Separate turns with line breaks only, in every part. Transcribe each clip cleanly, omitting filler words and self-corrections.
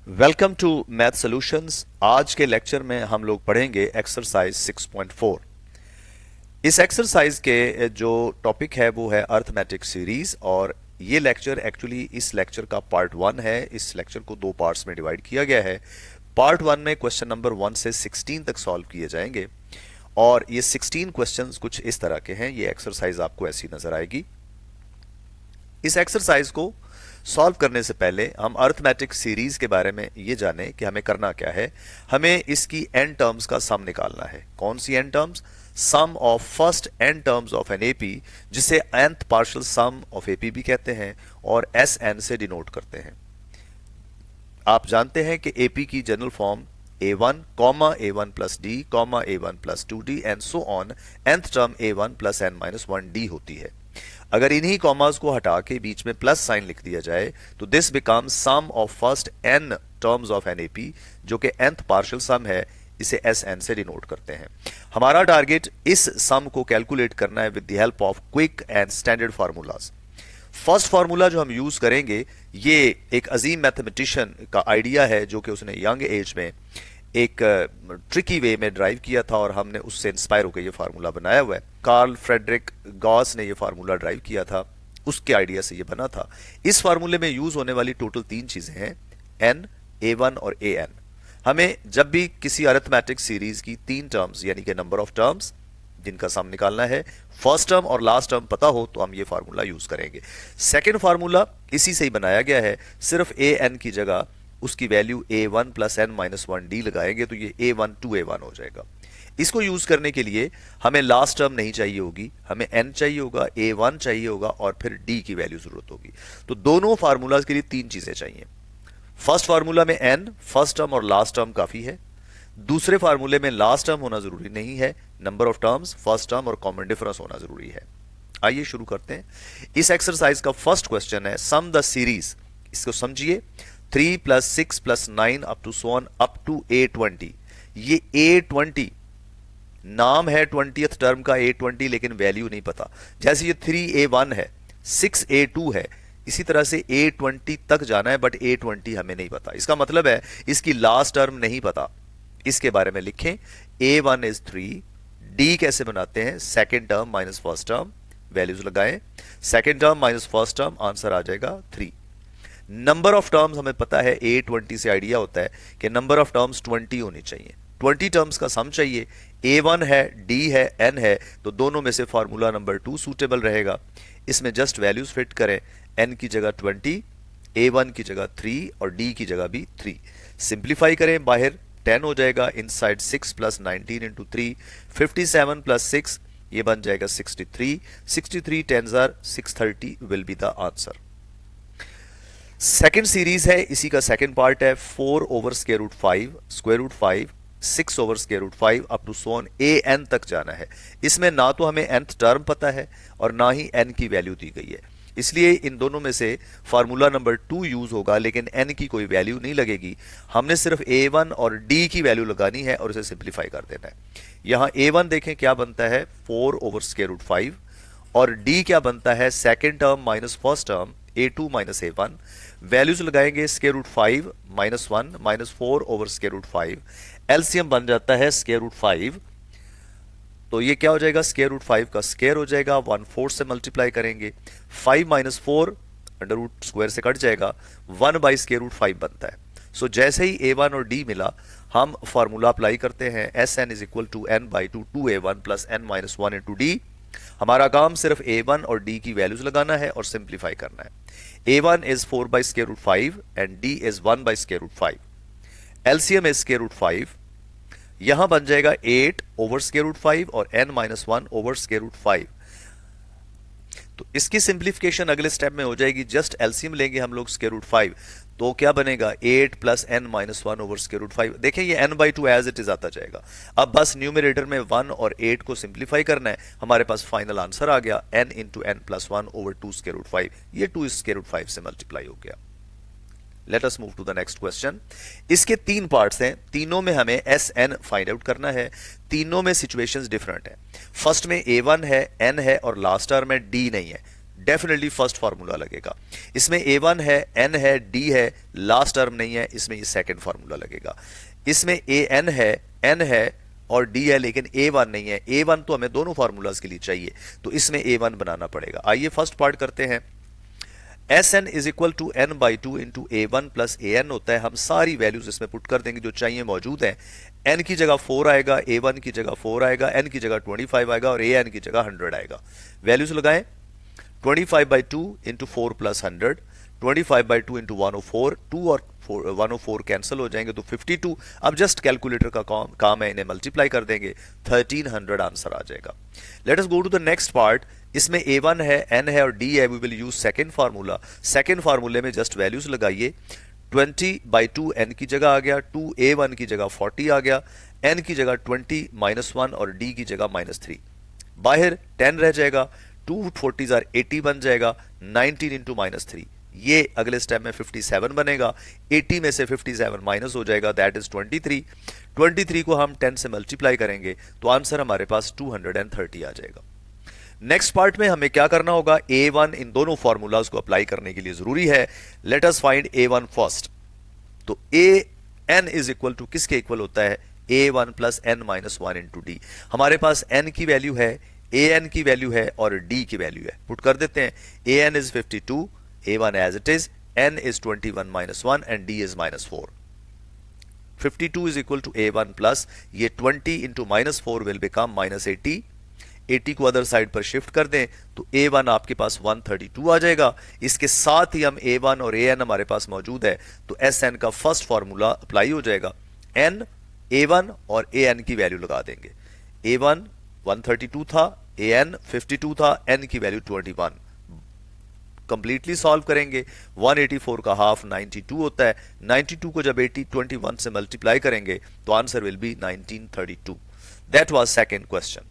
Welcome to math solutions. आज के lecture में हम लोग पढ़ेंगे एक्सरसाइज 6.4। इस एक्सरसाइज के जो टॉपिक है वो है अर्थमेटिक सीरीज, और ये लेक्चर एक्चुअली इस लेक्चर का पार्ट 1 है। इस लेक्चर को दो पार्ट्स में डिवाइड किया गया है। पार्ट 1 में क्वेश्चन नंबर 1 से 16 तक सॉल्व किए जाएंगे, और ये 16 क्वेश्चंस कुछ इस तरह के हैं। ये एक्सरसाइज आपको ऐसी नजर आएगी। इस एक्सरसाइज को सॉल्व करने से पहले हम अर्थमेटिक सीरीज के बारे में ये जाने कि हमें करना क्या है। हमें इसकी n टर्म्स का सम निकालना है। कौन सी n terms? Sum of first n terms of an AP, जिसे nth partial sum of AP भी कहते हैं और Sn से डिनोट करते हैं। आप जानते हैं कि एपी की general form a1, a1 plus d, a1 plus 2d and so on. nth term a1 plus n-1d होती है। अगर इन्हीं कॉमास को हटा के बीच में प्लस साइन लिख दिया जाए तो this becomes sum of first n terms of an AP, जो कि nth पार्शियल सम है। इसे Sn से डिनोट करते हैं। हमारा टारगेट इस सम को कैलकुलेट करना है with the help of quick and standard formulas. First formula जो हम यूज करेंगे, ये एक अजीम मैथमेटिशियन का आइडिया है जो कि उसने यंग एज में एक ट्रिकी वे में ड्राइव किया था, और हमने उससे इंस्पायर होकर ये फार्मूला बनाया हुआ है। कार्ल फ्रेडरिक गॉस ने ये फार्मूला ड्राइव किया था, उसके आइडिया से ये बना था। इस फार्मूले में यूज होने वाली टोटल 3 चीजें हैं, n, a1 और an। हमें जब भी किसी अरिथमेटिक सीरीज की 3 टर्म्स यानी कि नंबर ऑफ टर्म्स जिनका सम निकालना है, फर्स्ट टर्म और लास्ट टर्म पता हो तो हम ये फार्मूला यूज करेंगे। सेकेंड फार्मूला इसी से ही बनाया गया है, सिर्फ an की जगह उसकी वैल्यू a1 प्लस n-1d लगाएंगे तो ये a1 2a1 हो जाएगा। इसको यूज करने के लिए हमें लास्ट टर्म नहीं चाहिए होगी, हमें n चाहिए होगा, a1 चाहिए होगा और फिर d की वैल्यू जरूरत होगी। तो दोनों फार्मूलाज के लिए 3 चीजें चाहिए। फर्स्ट फार्मूला में n, फर्स्ट टर्म और लास्ट टर्म काफी है। दूसरे फार्मूले में लास्ट टर्म होना जरूरी नहीं है, number of terms, first term और कॉमन डिफरेंस होना जरूरी है। आइए शुरू करते हैं। इस एक्सरसाइज का फर्स्ट क्वेश्चन है सम द सीरीज। इसको समझिए, 3 plus 6 plus 9 up to so on up to a20। ये a20 नाम है 20th टर्म का a20, लेकिन वैल्यू नहीं पता। जैसे ये 3a1 है, 6a2 है, इसी तरह से a20 तक जाना है, बट a20 हमें नहीं पता। इसका मतलब है इसकी लास्ट टर्म नहीं पता। इसके बारे में लिखें, a1 इज 3, d कैसे बनाते हैं, second term minus first term, values लगाएं, second term minus first term, answer आ जाएगा 3। नंबर ऑफ टर्म्स हमें पता है, a20 से आइडिया होता है कि नंबर ऑफ टर्म्स 20 होनी चाहिए। 20 टर्म्स का सम चाहिए, a1 है, d है, n है, तो दोनों में से फार्मूला नंबर 2 सूटेबल रहेगा। इसमें जस्ट वैल्यूज फिट करें, n की जगह 20, a1 की जगह 3 और d की जगह भी 3। सिंप्लीफाई करें, बाहर 10 हो जाएगा, इनसाइड 6 प्लस 19 इंटू 3, 57 प्लस 6, ये बन जाएगा 63। 63 10s are 630 will be the answer. Second series है, इसी का सेकेंड पार्ट है 4 over square root 5, square root 5, 6 over square root 5 up to so on an तक जाना है। इसमें ना तो हमें nth टर्म पता है और ना ही n की वैल्यू दी गई है, इसलिए इन दोनों में से फार्मूला नंबर 2 यूज होगा, लेकिन n की कोई वैल्यू नहीं लगेगी। हमने सिर्फ a1 और d की वैल्यू लगानी है और इसे सिंप्लीफाई कर देना है। यहां a1 देखें क्या बनता है, 4 ओवर स्क्वायर रूट 5, और d क्या बनता है, second term minus first term, a2 minus a1। Values लगाएंगे, square root 5 minus 1 minus 4 over square root 5, LCM बन जाता है स्क्वायर रूट 5। तो ये क्या हो जाएगा, स्क्वायर रूट 5 का स्क्वायर हो जाएगा, 1/4 से मल्टीप्लाई करेंगे, 5 माइनस 4 अंडर रूट स्क्वायर से कट जाएगा, 1 बाई स्क्वायर रूट 5 बनता है। सो जैसे ही a1 और d मिला, हम फार्मूला अप्लाई करते हैं, Sn is equal to n by 2a1 plus n minus 1 into d। हमारा काम सिर्फ a1 और d की वैल्यूज लगाना है और सिंप्लीफाई करना है। a1 is 4 by square root 5 and d is 1 by square root 5। LCM is square root 5, यहां बन जाएगा 8 ओवर स्क्वायर रूट 5 और n minus 1 over square root 5। तो इसकी सिंप्लीफिकेशन अगले स्टेप में हो जाएगी, जस्ट एलसीएम लेंगे हम लोग स्क्वायर रूट 5, तो क्या बनेगा 8 plus n minus 1 over square root 5। देखें ये n by 2 as it is आता जाएगा। अब बस न्यूमरेटर में 1 और 8 को सिंप्लीफाई करना है, हमारे पास फाइनल आंसर आ गया n into n plus 1 over 2 square root 5। ये 2 स्क्वायर रूट 5 से मल्टीप्लाई हो गया। Let us move to the next question. इसके 3 पार्ट्स हैं, तीनों में हमें Sn फाइंड आउट करना है। तीनों में सिचुएशंस डिफरेंट है। फर्स्ट में a1 है, n है और लास्ट टर्म में d नहीं है। डेफिनेटली फर्स्ट फार्मूला लगेगा। इसमें A1 है, N है, D है, लास्ट टर्म नहीं है, इसमें ये सेकंड फार्मूला लगेगा। इसमें AN है, N है और D है, लेकिन A1 नहीं है। A1 तो हमें दोनों फार्मूलाज के लिए चाहिए, तो इसमें A1 बनाना पड़ेगा। आइए फर्स्ट पार्ट करते हैं। Sn is equal to n by two into A1 plus AN होता है। हम सारी वैल्यूज इसमें पुट कर देंगे जो चाहिए मौजूद है। n की जगह 4 आएगा, A1 की जगह 4 आएगा, n की जगह 25 आएगा और AN की जगह 100 आएगा। वैल्यूज लगाएं। 25 by two into 4 plus 100, 25 by two into 104, 2 और 104 कैंसिल हो जाएंगे तो 52। अब जस्ट कैलकुलेटर का काम है, इन्हें मल्टीप्लाई कर देंगे, 1300 आंसर आ जाएगा। Let us go to the next part. इसमें A1 है, N है और D है। We will use second formula. Second फार्मूले में जस्ट वैल्यूज लगाइए। 20 बाई टू एन की जगह आ गया, 2A1 की जगह 40 आ गया, N की जगह 20 -1 और D की जगह -3। बाहर 10 रह जाएगा, 2 40s are 80 बन जाएगा, 19 इंटू -3। ये अगले स्टेप में 57 बनेगा। 80 में से 57 माइनस हो जाएगा, दैट इज 23। 23 को हम 10 से मल्टीप्लाई करेंगे तो आंसर हमारे पास 230 आ जाएगा। नेक्स्ट पार्ट में हमें क्या करना होगा, A1 इन दोनों फॉर्मूलाज को अप्लाई करने के लिए जरूरी है। Let us find A1 first. तो AN इज इक्वल टू किसके इक्वल होता है, A1 plus N minus 1 into D। हमारे पास N की वैल्यू है, AN की वैल्यू है और D की वैल्यू है। पुट कर देते हैं। AN is 52, A1 as it is, N is 21 minus 1 and D is minus 4. 52 is equal to A1 plus, ये 20 into minus 4 will become minus 80। 80 को अदर साइड पर शिफ्ट कर दें तो A1 आपके पास 132 आ जाएगा। इसके साथ ही हम A1 और AN हमारे पास मौजूद है तो SN का फर्स्ट फार्मूला अप्लाई हो जाएगा। N, A1 और AN की वैल्यू लगा देंगे। A1 132 था, AN 52 था, N की वैल्यू 21। कंप्लीटली सॉल्व करेंगे। 184 का हाफ 92 होता है। 92 को जब 21 से मल्टीप्लाई करेंगे तो answer will be 1932। That was second question.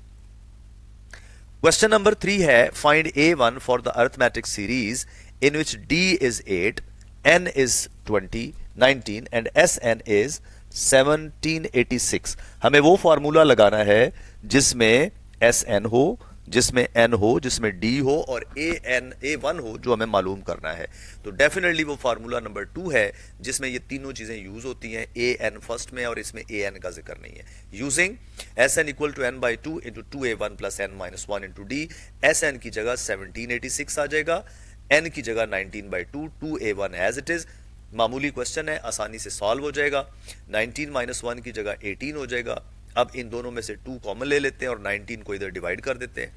Question number 3 है, find A1 for the arithmetic series in which D is 8, N is 20, 19 and SN is 1786। हमें वो फॉर्मूला लगाना है जिसमें SN हो, जिसमें N हो, जिसमें D हो और A1 हो, जो हमें मालूम करना है। तो डेफिनेटली वो फार्मूला नंबर 2 है जिसमें ये तीनों चीजें यूज होती हैं। AN फर्स्ट में और इसमें AN का जिक्र नहीं है। Using SN equal to N by 2 into 2A1 plus N minus 1 into D। SN की जगह 1786 आ जाएगा, N की जगह 19 by 2, 2A1 as it is. मामूली क्वेश्चन है, आसानी से सॉल्व हो जाएगा। 19 माइनस 1 की जगह 18 हो जाएगा। अब इन दोनों में से 2 कॉमन ले लेते हैं और 19 को इधर डिवाइड कर देते हैं।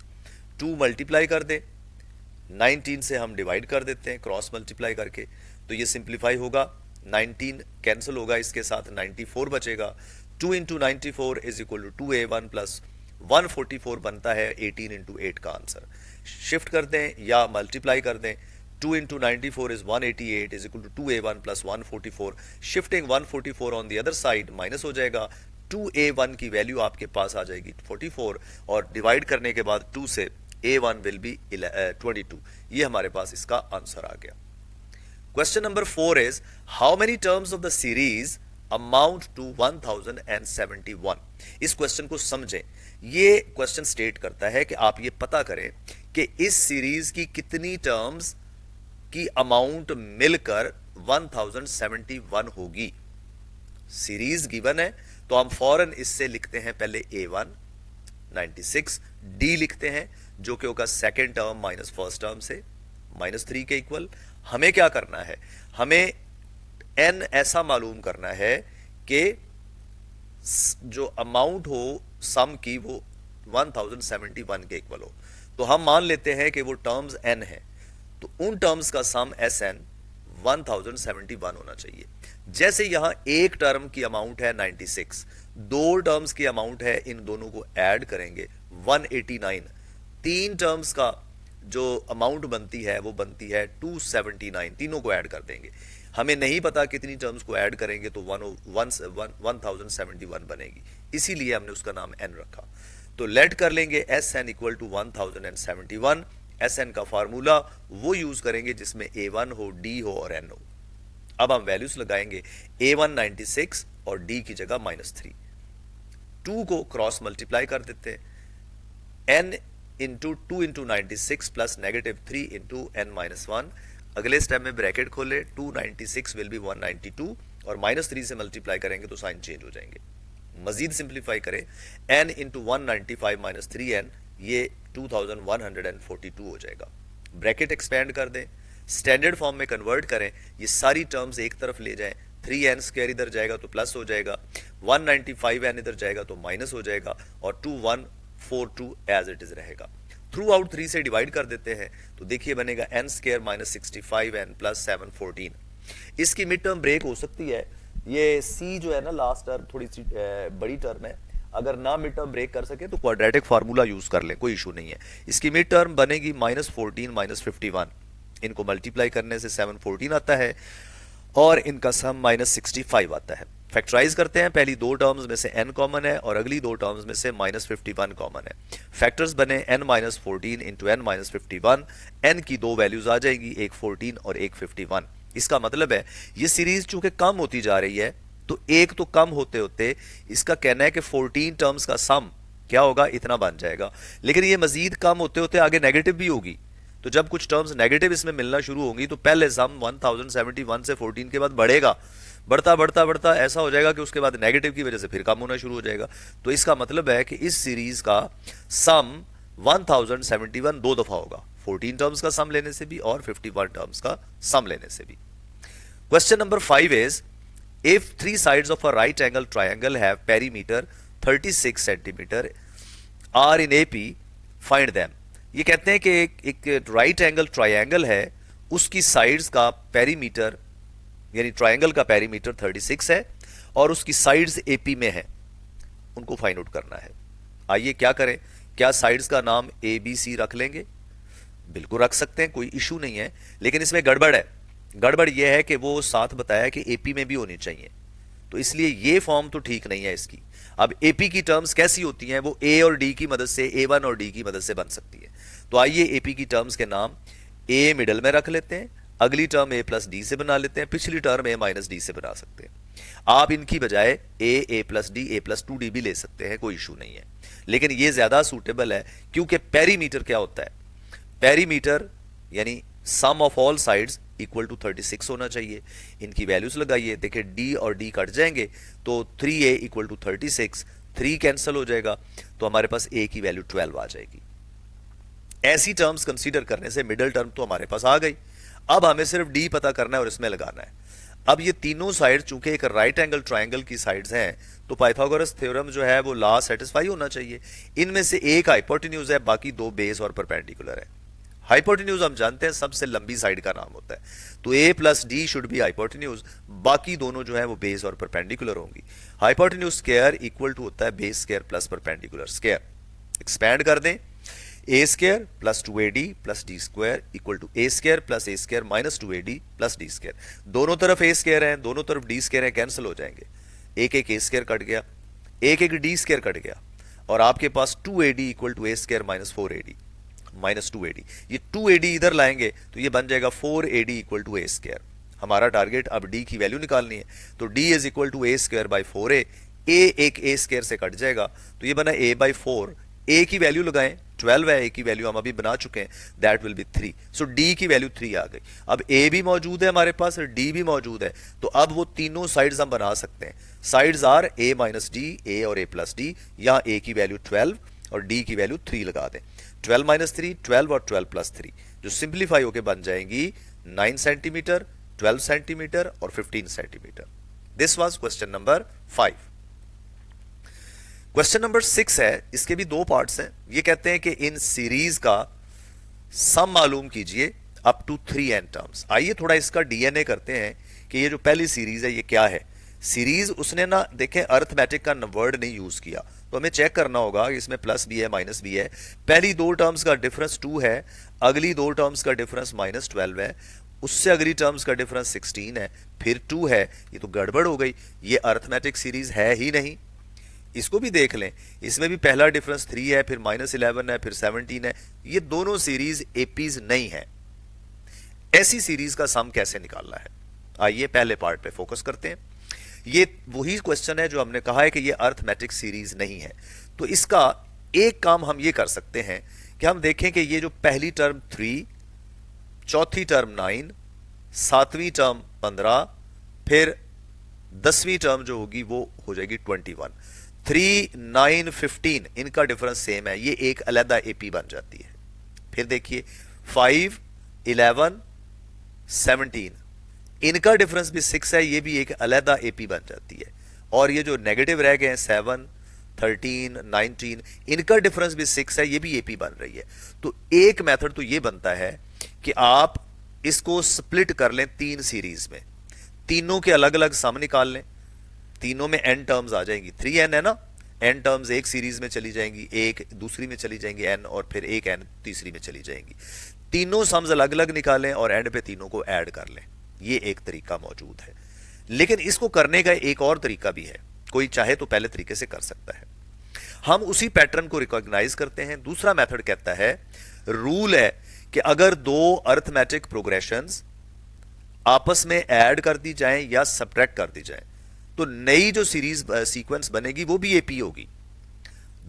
2 मल्टीप्लाई कर दें, 19 से हम डिवाइड कर देते हैं क्रॉस मल्टीप्लाई करके, तो ये सिंप्लीफाई होगा। 19 कैंसिल होगा, इसके साथ 94 बचेगा। 2 into 94 is equal to 2A1 plus 144 बनता है 18 इंटू 8 का आंसर। शिफ्ट कर दें या मल्टीप्लाई कर दें। 2 into 94 is 188 is equal to 2A1 plus 144। Shifting 144 on the other side minus हो जाएगा। 2A1 की वैल्यू आपके पास आ जाएगी 44 और डिवाइड करने के बाद 2 से A1 विल बी 22। ये हमारे पास इसका आंसर आ गया। Question number 4 is, how many terms of the series amount to 1071। इस क्वेश्चन को समझें। ये क्वेश्चन स्टेट करता है कि आप ये पता करें कि इस सीरीज की कितनी टर्म्स की अमाउंट मिलकर 1071 होगी। सीरीज गिवन है तो हम फौरन इससे लिखते हैं पहले A1 96, D लिखते हैं जो कि होगा second term minus first term से -3 के इक्वल। हमें क्या करना है, हमें N ऐसा मालूम करना है कि जो अमाउंट हो सम की वो 1071 के इक्वल हो। तो हम मान लेते हैं कि वो टर्म्स N है, तो उन टर्म्स का सम SN 1071 होना चाहिए। जैसे यहां एक टर्म की अमाउंट है 96, दो टर्म्स की अमाउंट है, इन दोनों को ऐड करेंगे 189। तीन टर्म्स का जो अमाउंट बनती है वो बनती है 279, तीनों को ऐड कर देंगे। हमें नहीं पता कितनी टर्म्स को ऐड करेंगे तो 1071 बनेगी, इसीलिए हमने उसका नाम n रखा। तो लेट कर लेंगे SN इक्वल टू 1071। SN का फार्मूला वो यूज करेंगे जिसमें A1 हो, D हो और N हो। अब हम वैल्यूज लगाएंगे। A1 96 और D की जगह -3। 2 को क्रॉस मल्टीप्लाई कर देते हैं। N into 2 into 96 plus -3 into n-1। अगले स्टेप में ब्रैकेट खोले, 296 विल बी 192 और -3 से मल्टीप्लाई करेंगे तो साइन चेंज हो जाएंगे। मजीद सिंप्लीफाई करें, n इंटू 195 माइनस 3n, ये 2142 हो जाएगा। ब्रैकेट एक्सपेंड कर दें, स्टैंडर्ड फॉर्म में कन्वर्ट करें, ये सारी टर्म्स एक तरफ ले जाएं, 3n² इधर जाएगा तो प्लस हो जाएगा, 195n इधर जाएगा तो माइनस हो जाएगा और 2142 एज इट इज रहेगा। थ्रू आउट 3 से डिवाइड कर देते हैं तो देखिए बनेगा n² माइनस 65n प्लस 714। इसकी मिड टर्म ब्रेक हो सकती है, ये c जो है ना लास्ट टर्म थोड़ी सी बड़ी टर्म है, अगर ना मिड टर्म ब्रेक कर सके तो क्वाड्रेटिक फार्मूला यूज कर लें, कोई इशू नहीं है। इसकी मिड टर्म बनेगी -14 माइनस 51, इनको मल्टीप्लाई करने से 714 आता है और इनका सम -65 आता है। फैक्टराइज करते हैं, पहली दो टर्म्स में से n कॉमन है और अगली दो टर्म्स में से -51 कॉमन है। फैक्टर्स बने n-14 इंटू n-51, n की दो वैल्यूज आ जाएगी, एक 14 और एक 51। इसका मतलब है ये सीरीज चूंकि कम होती जा रही है तो एक तो कम होते होते इसका कहना है कि 14 टर्म्स का सम क्या होगा, इतना बन जाएगा, लेकिन ये मजीद कम होते होते आगे नेगेटिव भी होगी। तो जब कुछ टर्म्स नेगेटिव इसमें मिलना शुरू होंगी तो पहले सम 1071 से 14 के बाद बढ़ेगा, बढ़ता बढ़ता बढ़ता ऐसा हो जाएगा कि उसके बाद नेगेटिव की वजह से फिर कम होना शुरू हो जाएगा। तो इसका मतलब है कि इस सीरीज का सम 1071 दो दफा होगा, 14 टर्म्स का सम लेने से भी और 51 टर्म्स का सम लेने से भी। Question number 5 is if 3 sides of a right angle triangle have perimeter 36 centimeter are in AP, find them। ये कहते हैं कि एक राइट एंगल ट्रायंगल है, उसकी साइड्स का पेरीमीटर यानी ट्रायंगल का पेरीमीटर 36 है और उसकी साइड्स AP में है, उनको फाइंड आउट करना है। आइए क्या करें, क्या साइड्स का नाम ABC रख लेंगे? बिल्कुल रख सकते हैं, कोई इशू नहीं है, लेकिन इसमें गड़बड़ है। गड़बड़ यह है कि वो साथ बताया कि एपी में भी होनी चाहिए, तो इसलिए ये फॉर्म तो ठीक नहीं है इसकी। अब एपी की टर्म्स कैसी होती हैं, वो ए और डी की मदद से, A1 और D की मदद से बन सकती है। तो आइए एपी की टर्म्स के नाम ए मिडल में रख लेते हैं, अगली टर्म A प्लस डी से बना लेते हैं, पिछली टर्म A माइनस डी से बना सकते हैं। आप इनकी बजाय A plus D, A plus 2D भी ले सकते हैं, कोई इशू नहीं है, लेकिन ये ज्यादा सूटेबल है क्योंकि पेरीमीटर क्या होता है, पेरीमीटर यानी sum of all sides equal to 36 होना चाहिए। इनकी वैल्यूज लगाइए, देखिए D और D कट जाएंगे तो 3A इक्वल टू 36, 3 कैंसिल हो जाएगा तो हमारे पास A की वैल्यू 12 आ जाएगी। ऐसी टर्म्स कंसीडर करने से मिडिल टर्म तो हमारे पास आ गई, अब हमें सिर्फ D पता करना है और इसमें लगाना है। अब ये तीनों साइड चूंकि एक राइट एंगल ट्राइंगल की साइड्स हैं तो पाइथागोरस थ्योरम जो है वो लॉ सेटिस्फाई होना चाहिए। इनमें से एक हाइपोटेन्यूज है, बाकी दो बेस और परपेंडिकुलर है। हाइपोटेन्यूज हम जानते हैं सबसे लंबी साइड का नाम होता है, तो A plus D should be hypotenuse, बाकी दोनों जो है वो बेस और परपेंडिकुलर होंगी। हाइपोटेन्यूज स्क्वायर इक्वल टू होता है base square plus perpendicular square. Expand कर दें, A square plus 2AD plus D square equal to A square plus A square minus 2AD plus D square. दोनों तरफ A square है, दोनों तरफ D square है, कैंसिल हो जाएंगे, एक एक A स्क्वायर कट गया, एक एक D स्क्वायर कट गया और आपके पास 2AD equal to A square minus 4AD minus 2AD। ये 2AD इधर लाएंगे तो ये बन जाएगा 4AD equal to A square. हमारा टारगेट अब D की वैल्यू निकालनी है, तो D is equal to A square by 4A, A एक A स्क्वायर से कट जाएगा तो ये बना A बाई 4, A की वैल्यू लगाएं 12 है, A की वैल्यू हम अभी बना चुके हैं, that will be 3, so D की वैल्यू 3 आ गई। अब A भी मौजूद है हमारे पास और D भी मौजूद है, तो अब वो तीनों साइड्स हम बना सकते हैं। Sides are A minus D, A और A प्लस डी, यहाँ A की वैल्यू 12 और D की वैल्यू 3 लगा दें, 12 माइनस 3 12 और 12 प्लस 3 जो सिंप्लीफाई होकर बन जाएंगी 9 सेंटीमीटर, 12 सेंटीमीटर और 15 centimetre. This was question number 5। Question number 6 है, इसके भी दो पार्ट्स हैं। ये कहते हैं कि इन सीरीज का सम मालूम कीजिए अप टू 3n टर्म्स। आइए थोड़ा इसका डीएनए करते हैं कि ये जो पहली सीरीज है ये क्या है। सीरीज उसने ना देखें अर्थमेटिक का वर्ड नहीं यूज किया, तो हमें चेक करना होगा इसमें प्लस भी है माइनस भी है। पहली दो टर्म्स का डिफरेंस 2 है, अगली दो टर्म्स का डिफरेंस -12 है, उससे अगली टर्म्स का डिफरेंस 16 है, फिर 2 है। ये तो गड़बड़ हो गई, ये अर्थमेटिक सीरीज है ही नहीं। इसको भी देख लें, इसमें भी पहला डिफरेंस 3 है, फिर -11 है, फिर 17 है। ये दोनों सीरीज एपीज नहीं है। ऐसी सीरीज का सम कैसे निकालना है, आइए पहले पार्ट पे फोकस करते हैं। ये वही क्वेश्चन है जो हमने कहा है कि ये अर्थमेटिक सीरीज नहीं है। तो इसका एक काम हम ये कर सकते हैं कि हम देखें कि ये जो पहली टर्म 3, चौथी टर्म 9, सातवीं टर्म 15, फिर 10वीं टर्म जो होगी वो हो जाएगी 21। 3, 9, 15 इनका डिफरेंस सेम है, ये एक अलग एपी बन जाती है। फिर देखिए 5, 11, 17 इनका डिफरेंस भी 6 है, ये भी एक अलग एपी बन जाती है। और ये जो नेगेटिव रह गए हैं 7, 13, 19 इनका डिफरेंस भी 6 है, ये भी एपी बन रही है। तो एक मेथड तो ये बनता है कि आप इसको स्प्लिट कर लें 3 सीरीज में, तीनों के अलग अलग सम निकाल लें, तीनों में n टर्म्स आ जाएंगी, 3n है ना, n टर्म्स एक सीरीज में चली जाएंगी, एक दूसरी में चली जाएंगी n, और फिर एक n तीसरी में चली जाएंगी। तीनों सम्स अलग अलग निकालें और एंड पे तीनों को ऐड कर लें। ये एक तरीका मौजूद है, लेकिन इसको करने का एक और तरीका भी है, कोई चाहे तो पहले तरीके से कर सकता है। हम उसी पैटर्न को रिकॉग्नाइज करते हैं। दूसरा मेथड कहता है, रूल है कि अगर दो अरिथमेटिक प्रोग्रेशंस आपस में ऐड कर दी जाएं या सब्ट्रैक्ट कर दी जाएं तो नई जो सीरीज सीक्वेंस बनेगी वो भी एपी होगी।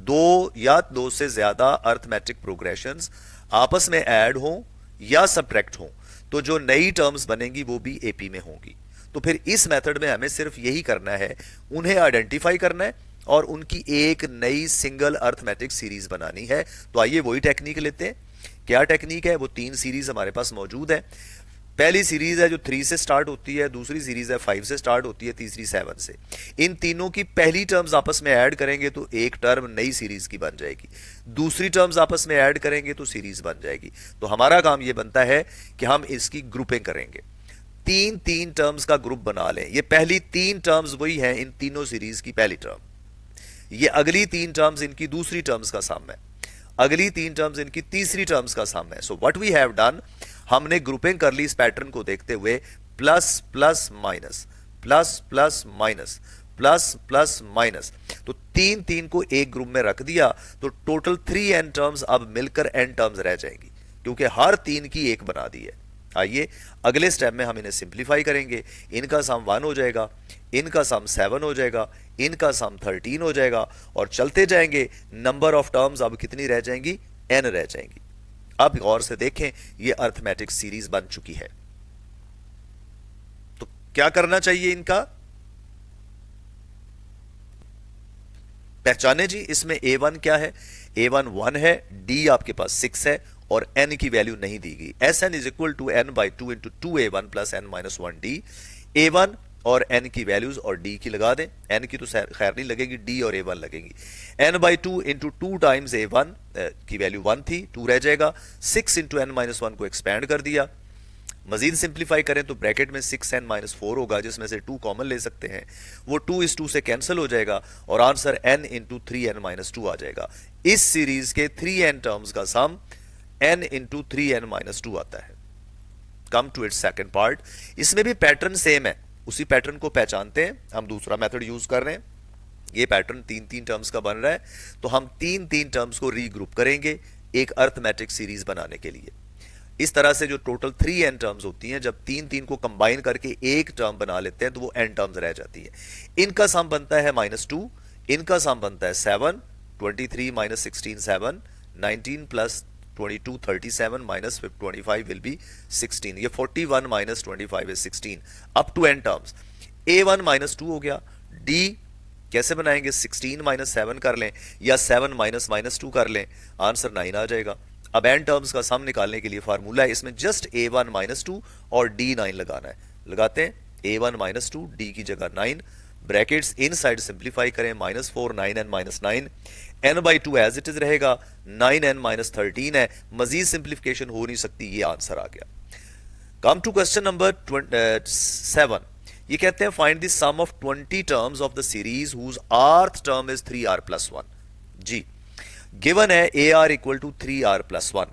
दो या दो से ज्यादा अरिथमेटिक प्रोग्रेशंस आपस में ऐड हों या सब्ट्रैक्ट हों तो जो नई टर्म्स बनेंगी वो भी एपी में होंगी। तो फिर इस मेथड में हमें सिर्फ यही करना है, उन्हें आइडेंटिफाई करना है और उनकी एक नई सिंगल अरिथमेटिक सीरीज बनानी है। तो आइए वही टेक्निक लेते हैं। क्या टेक्निक है? वो 3 सीरीज हमारे पास मौजूद है। पहली सीरीज है जो 3 से स्टार्ट होती है, दूसरी सीरीज है 5 से स्टार्ट होती है, तीसरी 7 से। इन तीनों की पहली टर्म्स आपस में ऐड करेंगे तो एक टर्म नई सीरीज की बन जाएगी, दूसरी टर्म्स आपस में ऐड करेंगे तो सीरीज बन जाएगी। तो हमारा काम यह बनता है कि हम इसकी ग्रुपिंग करेंगे, 3 टर्म्स का ग्रुप बना लें। ये पहली 3 टर्म्स वही हैं इन तीनों सीरीज की पहली टर्म, ये अगली 3 टर्म्स इनकी दूसरी टर्म्स का सम है, अगली 3 टर्म्स इनकी तीसरी टर्म्स का सम है। So what we have done, हमने ग्रुपिंग कर ली इस पैटर्न को देखते हुए, plus plus minus, plus plus minus, plus plus minus. तो 3 को एक ग्रुप में रख दिया तो टोटल 3n टर्म्स अब मिलकर n टर्म्स रह जाएंगी, क्योंकि हर 3 की एक बना दी है। आइए अगले स्टेप में हम इन्हें सिंप्लीफाई करेंगे। इनका सम 1 हो जाएगा, इनका सम 7 हो जाएगा, इनका सम 13 हो जाएगा, और चलते जाएंगे। नंबर ऑफ टर्म्स अब कितनी रह जाएंगी? n रह जाएंगी। अब गौर से देखें, ये अरिथमेटिक सीरीज बन चुकी है। तो क्या करना चाहिए इनका? पहचाने जी, इसमें a1 क्या है? a1 1 है, d आपके पास 6 है और n की वैल्यू नहीं दी गई। Sn is equal to n by 2 into 2a1 plus n minus 1d। a1 और n की वैल्यूज और d की लगा दें, n की तो खैर नहीं लगेगी, d और a1 लगेंगी। n by 2 into 2 times a1 की वैल्यू 1 थी, 2 रह जाएगा। 6 इंटू n माइनस 1 को एक्सपैंड कर दिया। मजीद सिंप्लीफाई करें तो ब्रैकेट में 6n माइनस 4 होगा, जिसमें से 2 कॉमन ले सकते हैं, वो 2 इस 2 से कैंसिल हो जाएगा और answer n into 3n minus 2 आ जाएगा। इस सीरीज के 3n टर्म्स का सम n इंटू 3n माइनस 2 आता है। Come to its second part, इसमें भी पैटर्न सेम है, उसी पैटर्न को पहचानते हैं। हम दूसरा मेथड यूज कर रहे हैं, ये पैटर्न 3 टर्म्स का बन रहा है, तो हम 3 टर्म्स को रीग्रुप करेंगे एक अरिथमेटिक सीरीज बनाने के लिए। इस तरह से जो टोटल 3n टर्म्स होती हैं, जब 3 को कंबाइन करके एक टर्म बना लेते हैं तो वो n टर्म्स रह जाती है। इनका सम बनता है -2, इनका सम बनता है 7, 23 minus 16 7, 19 plus 22 37 minus 25 will be 16। ये 41 minus 25 is 16 up to n terms. a1 -2 हो गया। d कैसे बनाएंगे? 16 माइनस 7 कर लें या 7 माइनस -2 कर लें, आंसर 9 आ जाएगा। अब n टर्म्स का सम निकालने के लिए फार्मूला है, इसमें जस्ट a1 -2 और d9 लगाना है। लगाते हैं, a1 -2, d की जगह 9, ब्रैकेट्स इन साइड सिंप्लीफाई करें, -4 9n minus 9, n by 2 as it is रहेगा, 9n माइनस 13 है, मजीद सिंप्लीफिकेशन हो नहीं सकती, ये आंसर आ गया। Come to question number 7। ये कहते हैं find the sum of 20 terms of the series whose rth term is 3r plus 1। जी, गिवन है ar equal to 3r plus 1।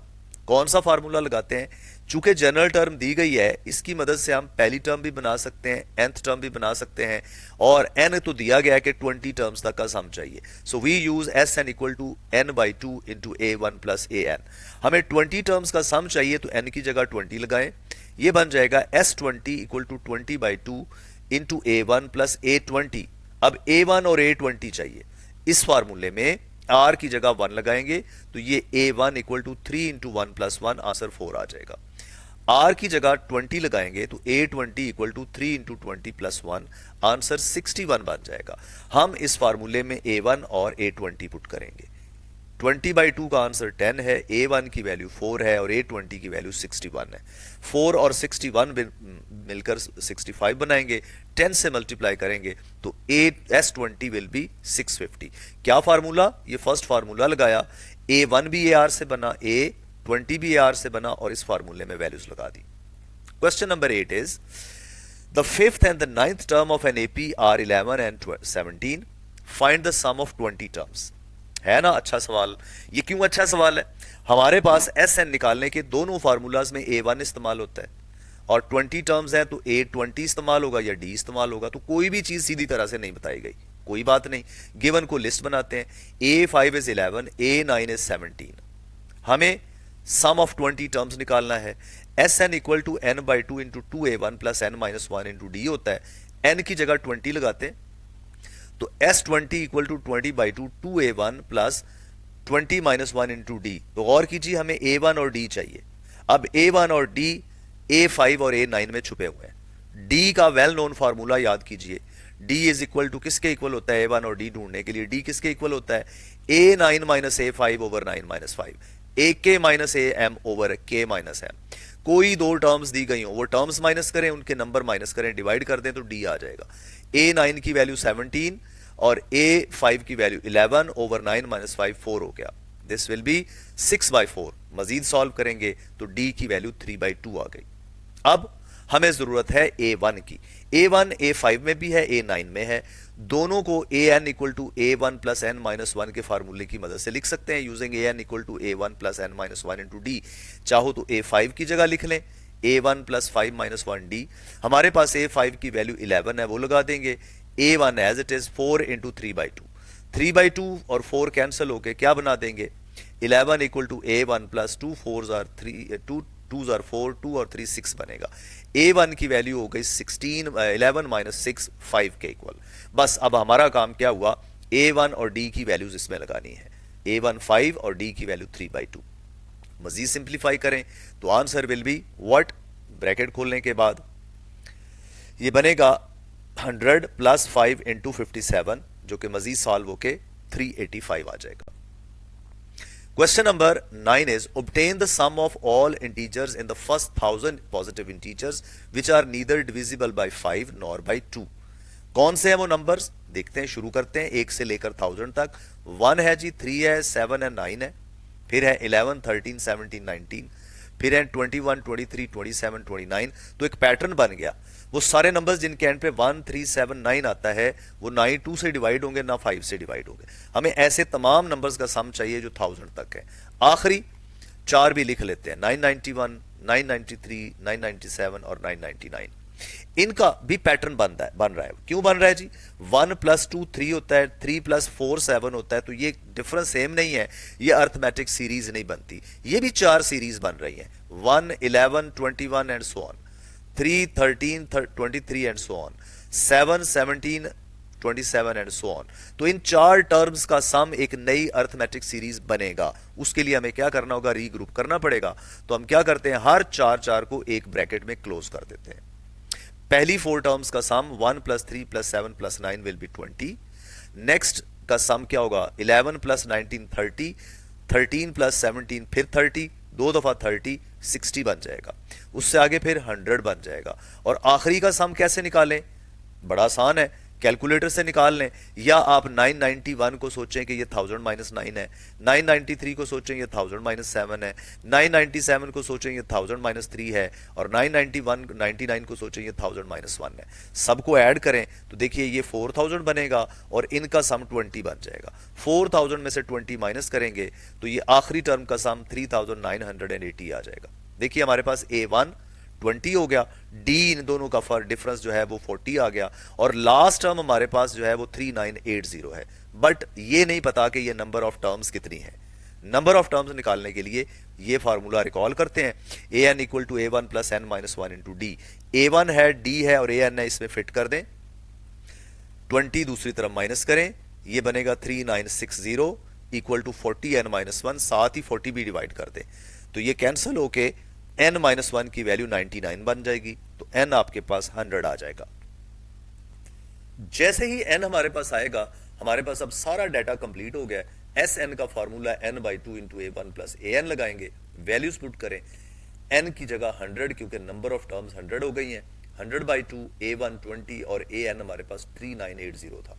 कौन सा फार्मूला लगाते हैं? चूंकि जनरल टर्म दी गई है, इसकी मदद से हम पहली टर्म भी बना सकते हैं, nth टर्म भी बना सकते हैं, और n तो दिया गया है कि 20 टर्म्स तक का सम चाहिए। So we use Sn equal to n by 2 into a1 plus an। हमें 20 टर्म्स का सम चाहिए तो n की जगह 20 लगाएं, ये बन जाएगा S20 equal to 20 by 2 into a1 plus a20। अब a1 और a20 चाहिए। इस फार्मूले में आर की जगह 1 लगाएंगे तो ये A1 equal to 3 into 1 plus 1, answer 4 आ जाएगा। आर की जगह 20 लगाएंगे तो A20 equal to 3 into 20 plus 1, answer 61 बन जाएगा। हम इस फार्मूले में A1 और A20 पुट करेंगे। 20/2 का आंसर 10 है, A1 की वैल्यू 4 है और A20 की वैल्यू 61 है। 4 और 61 मिलकर 65 बनाएंगे, 10 से मल्टीप्लाई करेंगे तो S20 विल बी 650। क्या फार्मूला? ये फर्स्ट फार्मूला लगाया, A1 भी AR से बना, A20 भी AR से बना और इस फार्मूले में वैल्यूज लगा दी। Question number 8 is the fifth and the ninth term of an AP are 11 and 17, find the sum of 20 terms. है ना अच्छा सवाल। ये क्यों अच्छा सवाल है? हमारे पास SN निकालने के दोनों फार्मूलाज में A1 इस्तेमाल होता है और 20 टर्म्स हैं तो A20 इस्तेमाल होगा या D इस्तेमाल होगा, तो कोई भी चीज सीधी तरह से नहीं बताई गई, कोई बात नहीं। गिवन को लिस्ट बनाते हैं, A5 इज 11, A9 इज 17। हमें सम ऑफ 20 टर्म्स निकालना है। SN equal to n/2 into 2A1 plus n-1 into D होता है। n की जगह 20 लगाते हैं तो S20 equal to 20/2 2A1 plus 20-1 into D। तो गौर कीजिए, हमें A1 और D चाहिए। अब A1 और D A5 और A9 में छुपे हुए हैं। D का वेल नोन फार्मूला याद कीजिए, D इज इक्वल टू किसके इक्वल होता है? A1 और D ढूंढने के लिए D किसके इक्वल होता है? A9 minus A5 over 9 minus 5, AK minus AM over K minus M। कोई दो टर्म्स दी गई हो, वो टर्म्स माइनस करें, उनके नंबर माइनस करें, डिवाइड कर दें तो D आ जाएगा। A9 की वैल्यू 17 और A5 की वैल्यू 11 ओवर 9 माइनस 5, 4 हो गया। This will be 6/4। मजीद सॉल्व करेंगे तो D की वैल्यू 3/2 आ गई। अब हमें जरूरत है A1 की। A1 A5 में भी है, A9 में है। दोनों को AN equal to A1 plus n-1 के फार्मूले की मदद से लिख सकते हैं, using AN equal to A1 plus n-1 into D। चाहो तो A5 की जगह लिख लें, A1 प्लस 5-1 D। हमारे पास A5 की वैल्यू 11 है, वो लगा देंगे। A1 as it is 4 into 3/2, 3/2 और 4 कैंसिल होके क्या बना देंगे? 11 इक्वल टू A1 प्लस 2 4 आर 3 2 2 आर 4 2 और 3 6 बनेगा। A1 की वैल्यू हो गई 11 माइनस 6 5 के इक्वल। बस अब हमारा काम क्या हुआ? A1 और D की वैल्यूज इसमें लगानी है। A1 5 और D की वैल्यू 3/2। मजीद सिंप्लीफाई करें तो answer will be what? Bracket खोलने के बाद ये बनेगा 100 प्लस 5 इंटू 57, जो कि मजीद सॉल्व होके 385 आ जाएगा। Question number 9 is obtain the sum of all integers in the first 1000 positive integers which are neither divisible by 5 nor by 2। कौन से हैं वो नंबर्स? देखते हैं, शुरू करते हैं 1 से लेकर 1000 तक। 1 है जी, 3 है, 7 है, 9 है, फिर है 11 13 17 19, फिर है 21 23 27 29। तो एक पैटर्न बन गया। वो सारे नंबर्स जिनके एंड पे 1 3 7 9 आता है वो ना ही 2 से डिवाइड होंगे ना 5 से डिवाइड होंगे। हमें ऐसे तमाम नंबर्स का सम चाहिए जो 1000 तक है। आखिरी 4 भी लिख लेते हैं, 991 993 997 और 999। इनका भी पैटर्न बन रहा है। क्यों बन रहा है जी? 1 प्लस 2 3 होता है, 3 प्लस 4 7 होता है, तो ये डिफरेंस सेम नहीं है, ये अर्थमेटिक सीरीज नहीं बनती। ये भी 4 सीरीज बन रही है, 1 11 21 and so on, 3 13 23 and so on, 7 17 27 and so on. तो इन 4 टर्म्स का सम एक नई अर्थमेटिक सीरीज बनेगा। उसके लिए हमें क्या करना होगा? रीग्रुप करना पड़ेगा। तो हम क्या करते हैं, हर 4 को एक ब्रैकेट में क्लोज कर देते हैं। पहली 4 टर्म्स का सम 1 plus 3 plus 7 plus 9 will be 20। Next का सम क्या होगा? 11 प्लस 19 30, 13 प्लस 17 फिर 30, 2 दफा 30 60 बन जाएगा। उससे आगे फिर 100 बन जाएगा। और आखिरी का सम कैसे निकालें? बड़ा आसान है, कैलकुलेटर से निकाल लें। या आप 991 को सोचें कि ये 1000 माइनस 9 है, 993 को सोचें ये 1000 माइनस 7 है, 997 को सोचें ये 1000 माइनस 3 है, और 999 को सोचें ये 1000 माइनस 1 है। सबको ऐड करें तो देखिए ये 4000 बनेगा और इनका सम 20 बन जाएगा। 4000 में से 20 माइनस करेंगे तो ये आखिरी टर्म का सम 3980 आ जाएगा। देखिए हमारे पास A1 20 हो गया, D इन दोनों का डिफरेंस जो है वो 40 आ गया, और लास्ट टर्म हमारे पास जो है वो 3980 है। बट ये नहीं पता कि ये नंबर ऑफ टर्म्स कितनी है। नंबर ऑफ टर्म्स निकालने के लिए ये फार्मूला रिकॉल करते हैं, AN equal to A1 plus n-1 into D। A1 है, D है और AN है, इसमें फिट कर दें, 20 दूसरी तरफ माइनस करें, ये बनेगा 3960 इक्वल टू 40n-1, साथ ही 40 भी डिवाइड कर दें तो ये कैंसिल होके n-1 की वैल्यू 99 बन जाएगी, तो n आपके पास 100 आ जाएगा। जैसे ही n हमारे पास आएगा, हमारे पास अब सारा डाटा कंप्लीट हो गया। एस एन का formula n/2 into a1 plus an लगाएंगे, वैल्यूज पुट करें, n की जगह 100 क्योंकि नंबर ऑफ टर्म्स 100 हो गई हैं, 100/2 a1 20 और an हमारे पास 3980 था।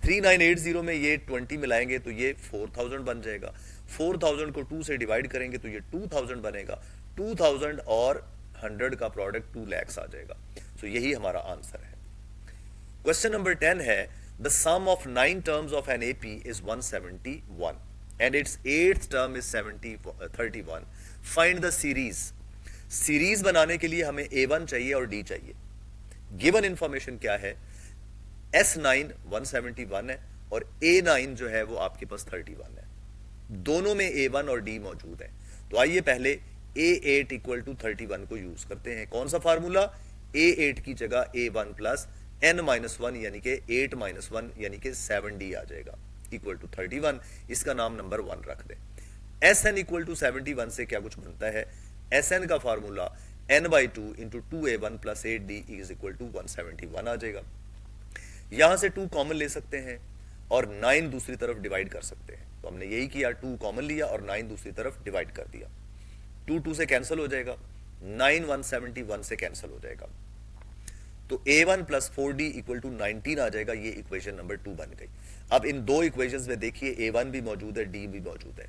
3980 में ये 20 मिलाएंगे तो ये 4000 बन जाएगा। 4000 को 2 से डिवाइड करेंगे तो ये 2000 बनेगा। 2000 और 100 का प्रोडक्ट 2 lakhs आ जाएगा। तो यही हमारा आंसर है। क्वेश्चन नंबर 10 है the sum of 9 terms of an AP is 171 and it's 8th term is 31। Find the series. Series बनाने के लिए हमें a1 चाहिए और d चाहिए। गिवन इंफॉर्मेशन क्या है, S9 171 है और A9 जो है वो आपके पास 31 है। दोनों में A1 और D मौजूद है। तो आइए पहले A8 इक्वल टू 31 को यूज करते हैं। कौन सा फार्मूला, A8 की जगह A1 प्लस n-1 यानी कि 8-1 यानी कि 7D आ जाएगा इक्वल टू 31। इसका नाम नंबर 1 रख दें। Sn इक्वल टू 71 से क्या कुछ बनता है, Sn का formula n/2 into 2a1 plus 8d is equal to 171 आ जाएगा। यहां से 2 कॉमन ले सकते हैं और 9 दूसरी तरफ डिवाइड कर सकते हैं। तो हमने यही किया, 2 कॉमन लिया और 9 दूसरी तरफ डिवाइड कर दिया। 2 से कैंसिल हो जाएगा, 9 171 से कैंसिल हो जाएगा। तो a1 plus 4d equal to 19 आ जाएगा। ये इक्वेशन नंबर 2 बन गई। अब इन दो इक्वेशंस में देखिए a1 भी मौजूद है, d भी मौजूद है।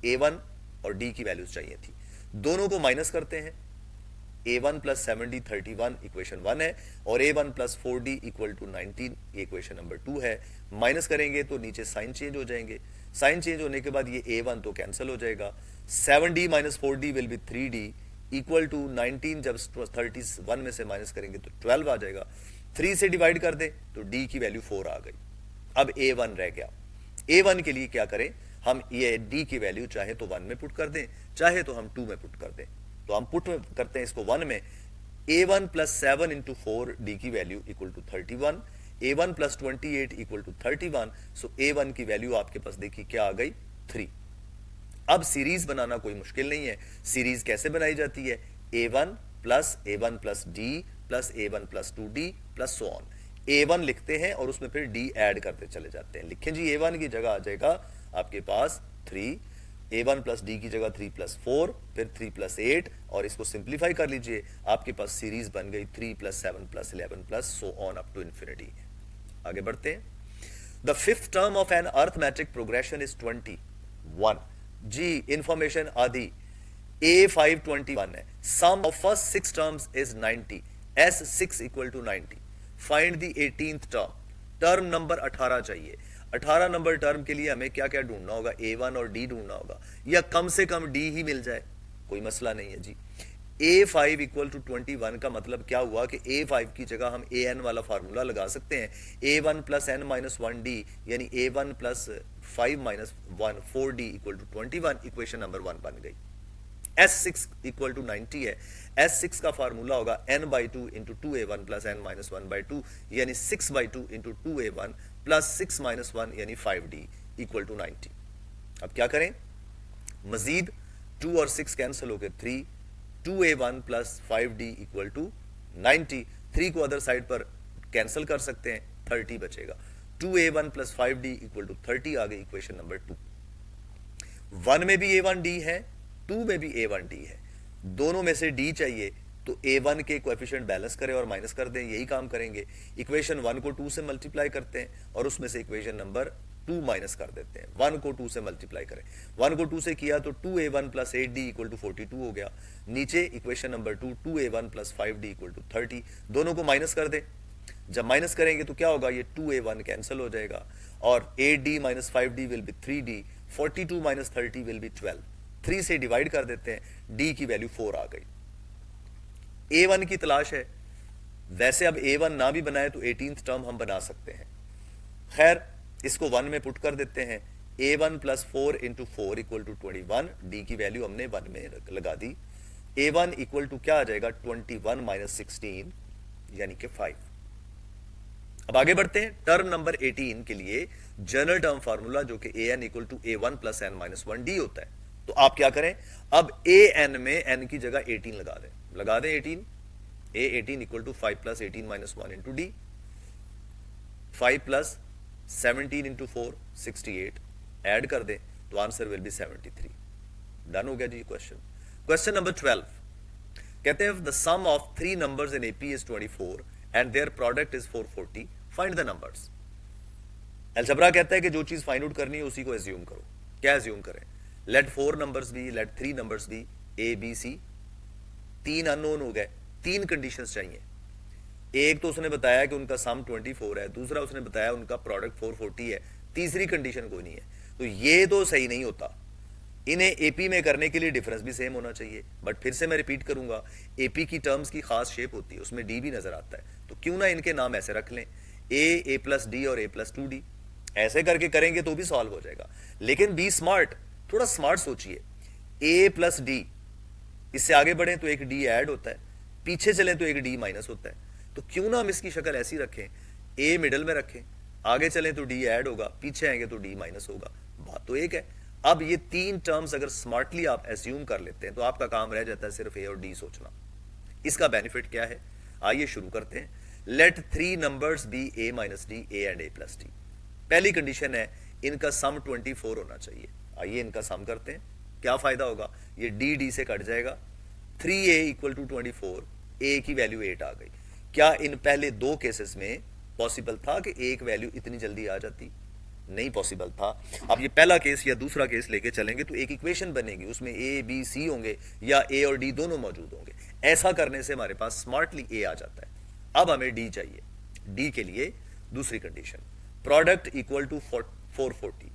a1 और d की वैल्यूज चाहिए थी, दोनों को माइनस करते हैं। a1 प्लस 7d 31 इक्वेशन 1 है और a1 plus 4d equal to 19 equation number 2 है। माइनस करेंगे तो नीचे साइन चेंज हो जाएंगे। साइन चेंज होने के बाद ये a1 तो कैंसिल हो जाएगा। 7d minus 4d will be 3d equal to 19। जब 31 में से माइनस करेंगे तो 12 आ जाएगा। 3 से डिवाइड कर दे तो d की वैल्यू 4 आ गई। अब a1 रह गया। a1 के लिए क्या करें, हम ये d की वैल्यू चाहे तो 1 में पुट कर दें, चाहे तो हम 2 में पुट कर दें। तो हम पुट करते हैं इसको 1 में। a1 प्लस 7 इंटू 4 d की value equal to 31, a1 plus 28 equal to 31। So a1 की वैल्यू आपके पास देखिए क्या आ गई, 3। अब सीरीज बनाना कोई मुश्किल नहीं है। सीरीज कैसे बनाई जाती है, a1 plus d plus a1 plus 2d plus so on. a1 लिखते हैं और उसमें फिर d ऐड करते चले जाते हैं। लिखें जी, a1 की जगह आ जाएगा आपके पास 3, a1 प्लस d की जगह 3 प्लस 4, फिर 3 प्लस 8 और इसको सिंप्लीफाई कर लीजिए, आपके पास सीरीज बन गई 3 plus 7 plus 11 plus so on up to infinity. आगे बढ़ते हैं। The fifth term of an arithmetic progression is 21। जी इंफॉर्मेशन आदि, a5 21 है। Sum of first 6 terms is 90, s6 equal to 90। Find the 18th term. Term number 18 चाहिए। 18 number term के लिए हमें क्या क्या ढूंढना होगा, a1 और d ढूंढना होगा, या कम से कम d ही मिल जाए, कोई मसला नहीं है जी। a5 इक्वल टू 21 का मतलब क्या हुआ कि a5 की जगह हम an वाला फार्मूला लगा सकते हैं। a1 plus n minus 1d यानी a1 plus 5 minus 1 4d equal to 21। Equation number 1 बन गई। s6 इक्वल टू 90 है। s6 का फार्मूला होगा n/2 into 2a1 plus n minus 1/2 यानी 6/2 इंटू 2a1 प्लस 6 माइनस 1 यानी 5d इक्वल टू 90। अब क्या करें, मजीद 2 और 6 कैंसिल हो गए 3, 2a1 plus 5d equal to 90। 3 को अदर साइड पर कैंसिल कर सकते हैं, 30 बचेगा। 2a1 plus 5d equal to 30 आ गई इक्वेशन नंबर 2। 1 में भी a1d है, 2 में भी a1d है, दोनों में से d चाहिए तो a1 के कोएफिशिएंट बैलेंस करें और माइनस कर दें, यही काम करेंगे। इक्वेशन 1 को 2 से मल्टीप्लाई करते हैं और उसमें से इक्वेशन नंबर 2 माइनस कर देते हैं। 1 को 2 से मल्टीप्लाई करें, 1 को 2 से किया तो 2a1 plus 8d equal to 42 हो गया। नीचे equation number 2 2a1 plus 5d equal to 30, दोनों को माइनस कर दें। जब माइनस करेंगे तो क्या होगा, ये 2a1 कैंसिल हो जाएगा और 8d minus 5d will be 3d, 42 minus 30 will be 12। 3 से डिवाइड कर देते हैं, d की वैल्यू 4 आ गई। a1 की तलाश है। वैसे अब a1 ना भी बनाए तो 18th टर्म हम बना सकते हैं। खैर इसको 1 में पुट कर देते हैं। a1 plus 4 into 4 equal to 21, d की वैल्यू हमने 1 में लगा दी। a1 इक्वल टू क्या आ जाएगा, 21 माइनस 16 यानी कि 5। अब आगे बढ़ते हैं। टर्म नंबर 18 के लिए जनरल टर्म फार्मूला जो कि an equal to a1 plus n minus 1d होता है। तो आप क्या करें, अब an में n की जगह 18 लगा दें 18, a18 equal to 5 plus 18 minus 1 into d, 5 plus 17 into 4 68, add कर दें तो आंसर विल बी 73। डन हो गया जी क्वेश्चन। क्वेश्चन नंबर 12 कहते हैं the sum of three numbers in AP is 24 and their product is 440, find the numbers. Algebra कहता है कि जो चीज फाइंड आउट करनी है उसी को एज्यूम करो। क्या एज्यूम करें, let 4 numbers be, let 3 numbers be a b c. 3 unknown हो गए, 3 कंडीशंस चाहिए। एक तो उसने बताया कि उनका सम 24 है, दूसरा उसने बताया उनका प्रोडक्ट 440 है, तीसरी कंडीशन कोई नहीं है। तो ये तो सही नहीं होता। इन्हें एपी में करने के लिए डिफरेंस भी सेम होना चाहिए। बट फिर से मैं रिपीट करूंगा, एपी की टर्म्स की खास शेप होती है, उसमें डी भी नजर आता है। तो क्यों ना इनके नाम ऐसे रख लें, ए प्लस डी और ए प्लस 2d। ऐसे करके करेंगे तो भी सॉल्व हो जाएगा। लेकिन बी स्मार्ट, थोड़ा स्मार्ट सोचिए। ए प्लस डी, इससे आगे बढ़े तो एक डी ऐड होता है, पीछे चलें तो एक डी माइनस होता है। तो क्यों ना हम इसकी शक्ल ऐसी रखें, ए मिडल में रखें, आगे चलें तो डी ऐड होगा, पीछे आएंगे तो डी माइनस होगा। बात तो एक है। अब ये 3 टर्म्स अगर स्मार्टली आप एज्यूम कर लेते हैं तो आपका काम रह जाता है सिर्फ ए और डी सोचना। इसका बेनिफिट क्या है, आइए शुरू करते हैं। Let 3 numbers be a minus d, a and a plus d. पहली कंडीशन है इनका सम 24 होना चाहिए। आइए इनका सम करते हैं। क्या फायदा होगा, ये डी डी से कट जाएगा। 3a इक्वल टू 24, ए की वैल्यू 8 आ गई। क्या इन पहले 2 केसेस में पॉसिबल था कि एक वैल्यू इतनी जल्दी आ जाती? नहीं पॉसिबल था। अब ये पहला केस या दूसरा केस लेके चलेंगे तो एक इक्वेशन बनेगी, उसमें ए बी सी होंगे या ए और डी दोनों मौजूद होंगे। ऐसा करने से हमारे पास स्मार्टली ए आ जाता है। अब हमें डी चाहिए। डी के लिए दूसरी condition, product equal to 440,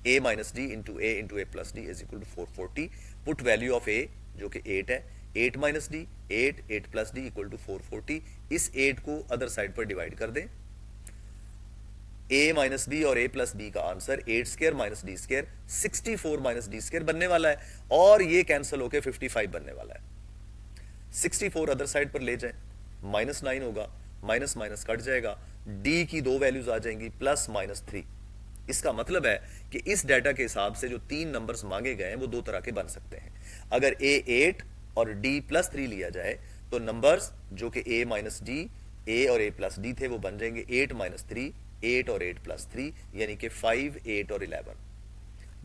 a minus D into A plus D is equal to 440। Put value of A जो कि 8 है, 8 minus D 8 plus D equal to 440। इस 8 को अदर साइड पर डिवाइड कर दें। a माइनस बी और a प्लस बी का answer 8 square minus D square 64 minus D square बनने वाला है, और ये कैंसिल होकर 55 बनने वाला है। 64 अदर साइड पर ले जाएं, -9 होगा, माइनस माइनस कट जाएगा, d की 2 वैल्यूज आ जाएंगी प्लस -3। इसका मतलब है कि इस डाटा के हिसाब से जो 3 नंबर्स मांगे गए हैं वो 2 तरह के बन सकते हैं। अगर a 8 और d प्लस 3 लिया जाए तो नंबर्स जो कि a माइनस डी, a और a प्लस डी थे वो बन जाएंगे 8 माइनस 3, 8 और 8 प्लस 3, यानी कि 5, 8 और 11।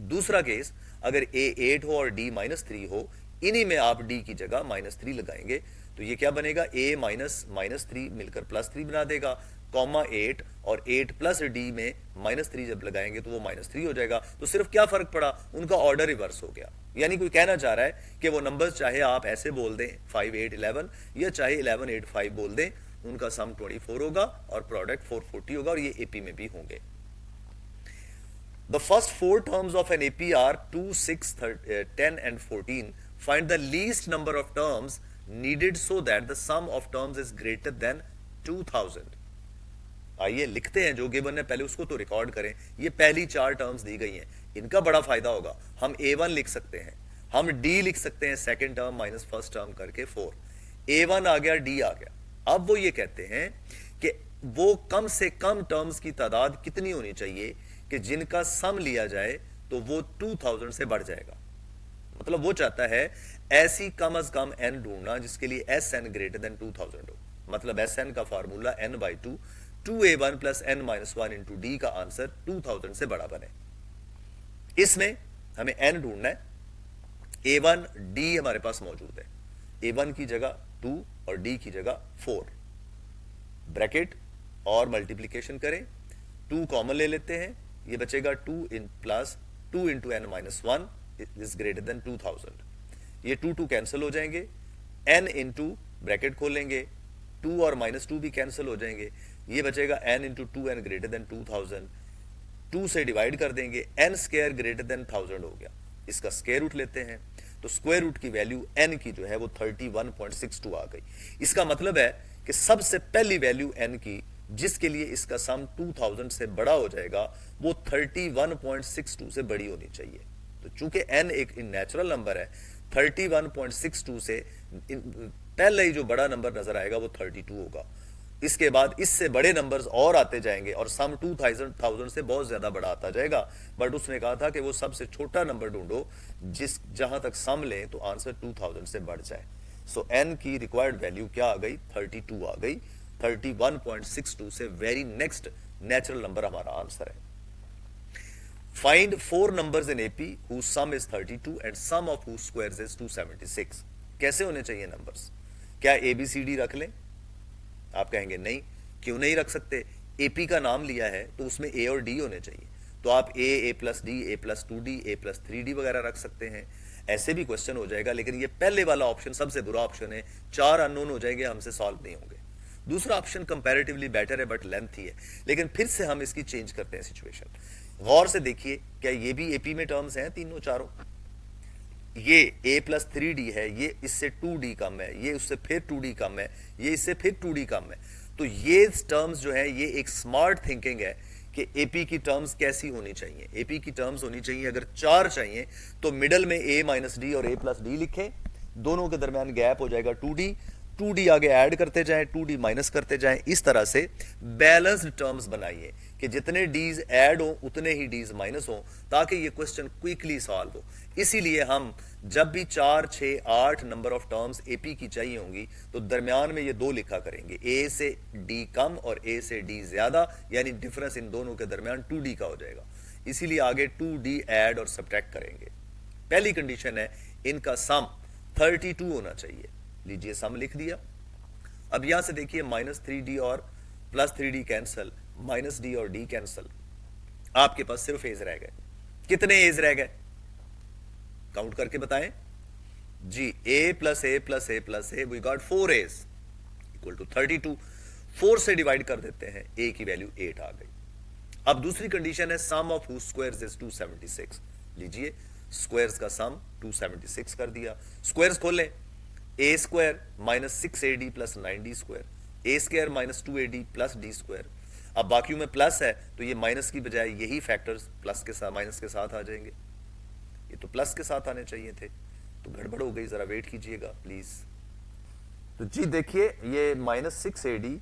दूसरा केस, अगर a 8 हो और d माइनस 3 हो, इन्हीं में आप d की जगह -3 लगाएंगे तो ये क्या बनेगा, a माइनस -3 मिलकर +3 बना देगा, कॉमा 8 और 8 प्लस डी में -3 जब लगाएंगे तो वो -3 हो जाएगा। तो सिर्फ क्या फर्क पड़ा, उनका ऑर्डर रिवर्स हो गया। यानी कोई कहना चाह रहा है कि वो नंबर्स चाहे आप ऐसे बोल दें 5, 8, 11 या चाहे 11, 8, 5 बोल दें, उनका सम 24 होगा और प्रोडक्ट 440 होगा, और ये एपी में भी होंगे। The first 4 terms of an AP are 2, 6, 10 and 14. Find the least number of terms needed so that the sum of terms is greater than 2000. आइए लिखते हैं, जो गिवन है पहले उसको तो रिकॉर्ड करें। ये पहली 4 टर्म्स दी गई हैं, इनका बड़ा फायदा होगा। हम A1 लिख सकते हैं, हम D लिख सकते हैं, second term minus first term करके 4। A1 आ गया, D आ गया। अब वो ये कहते हैं कि वो कम से कम टर्म्स की तादाद कितनी होनी चाहिए कि जिनका सम लिया जाए तो वो 2000 से बढ़ जाएगा। मतलब वो चाहता है ऐसी कम अज कम n ढूंढना जिसके लिए Sn ग्रेटर देन 2000 हो। मतलब Sn का formula n/2, 2a1 plus n minus 1 into D का आंसर 2000 से बड़ा बने। इसमें हमें n ढूंढना है। a1 d हमारे पास मौजूद है, a1 की जगह 2 और d की जगह 4, ब्रैकेट और मल्टीप्लीकेशन करें, 2 कॉमन ले लेते हैं, ये बचेगा 2 plus 2 into n minus 1 is greater than 2000। ये 2 कैंसिल हो जाएंगे, n इंटू ब्रैकेट खोलेंगे, 2 और -2 भी कैंसिल हो जाएंगे, ये बचेगा n into 2n greater than 2000। 2 से डिवाइड कर देंगे, n स्क्वायर ग्रेटर देन 1000 हो गया। इसका स्क्वायर रूट लेते हैं तो स्क्वायर रूट की वैल्यू n की जो है वो 31.62 आ गई। इसका मतलब है कि सबसे पहली वैल्यू n की जिसके लिए इसका सम 2000 से बड़ा हो जाएगा वो 31.62 से बड़ी होनी चाहिए। तो चूंकि n एक नेचुरल नंबर है, 31.62 से पहले ही जो बड़ा नंबर नजर आएगा वो 32 होगा। इसके बाद इससे बड़े नंबर्स और आते जाएंगे और सम 2000 से बहुत ज्यादा बड़ा आता जाएगा, बट उसने कहा था कि वो सबसे छोटा नंबर ढूंढो जहां तक सम ले तो आंसर 2000 से बढ़ जाए। सो n की रिक्वायर्ड वैल्यू क्या आ गई, 32 आ गई। 31.62 से वेरी नेक्स्ट नेचुरल नंबर हमारा आंसर है। Find 4 numbers in AP whose sum is 32 and sum of whose squares is 276। कैसे होने चाहिए नंबर्स? क्या ABCD रख लें? आप कहेंगे नहीं, क्यों नहीं रख सकते? AP का नाम लिया है तो उसमें A और D होने चाहिए, तो आप A plus D, A plus 2D, A plus 3D वगैरह रख सकते हैं। ऐसे भी क्वेश्चन हो जाएगा, लेकिन ये पहले वाला ऑप्शन सबसे बुरा ऑप्शन है, 4 अननोन हो जाएंगे, हमसे सॉल्व नहीं होंगे। दूसरा ऑप्शन कंपैरेटिवली बेटर है बट लेंथी है, लेकिन फिर से हम इसकी चेंज करते हैं सिचुएशन। गौर से देखिए, क्या ये भी एपी में टर्म्स हैं तीनों चारों? ये a प्लस 3d है, ये इससे 2d कम है, ये उससे फिर 2d कम है, ये इससे फिर 2d कम है। तो ये टर्म्स जो है, ये एक स्मार्ट थिंकिंग है कि एपी की टर्म्स कैसी होनी चाहिए। एपी की टर्म्स होनी चाहिए, अगर 4 चाहिए तो मिडल में a माइनस डी और a प्लस डी लिखें, दोनों के दरमियान गैप हो जाएगा 2d, 2d आगे ऐड करते जाएं, 2d माइनस करते जाएं। इस तरह से बैलेंस्ड टर्म्स बनाइए कि जितने डीज ऐड हो उतने ही डीज माइनस हो, ताकि ये क्वेश्चन क्विकली सॉल्व हो। इसीलिए हम जब भी 4, 6, 8 नंबर ऑफ टर्म्स एपी की चाहिए होंगी तो दरमियान में ये 2 लिखा करेंगे, a से d कम और a से d ज्यादा, यानी डिफरेंस इन दोनों के दरमियान 2d का हो जाएगा। इसीलिए आगे 2d ऐड और सब्ट्रैक्ट करेंगे। पहली कंडीशन है इनका सम 32 होना चाहिए। लीजिए सम लिख दिया। अब यहां से देखिए माइनस 3d और plus 3d cancel, minus d और d कैंसल, आपके पास सिर्फ एज रह गए। कितने एज रह गए काउंट करके बताएं जी। a plus a plus a plus a, we got 4 as equal to 32। 4 से डिवाइड कर देते हैं, a की वैल्यू 8 आ गई। अब दूसरी कंडीशन है sum of whose squares is 276। लीजिए स्क्वायर्स का सम 276 कर दिया। स्क्वायर्स खोलें, a square minus 6ad plus 9d square, a square minus 2ad plus d square. अब बाकी में प्लस है तो ये माइनस की बजाय यही फैक्टर्स प्लस के साथ माइनस के साथ आ जाएंगे। ये तो प्लस के साथ आने चाहिए थे, तो गड़बड़ हो गई, जरा वेट कीजिएगा प्लीज। तो जी देखिए ये माइनस 6ad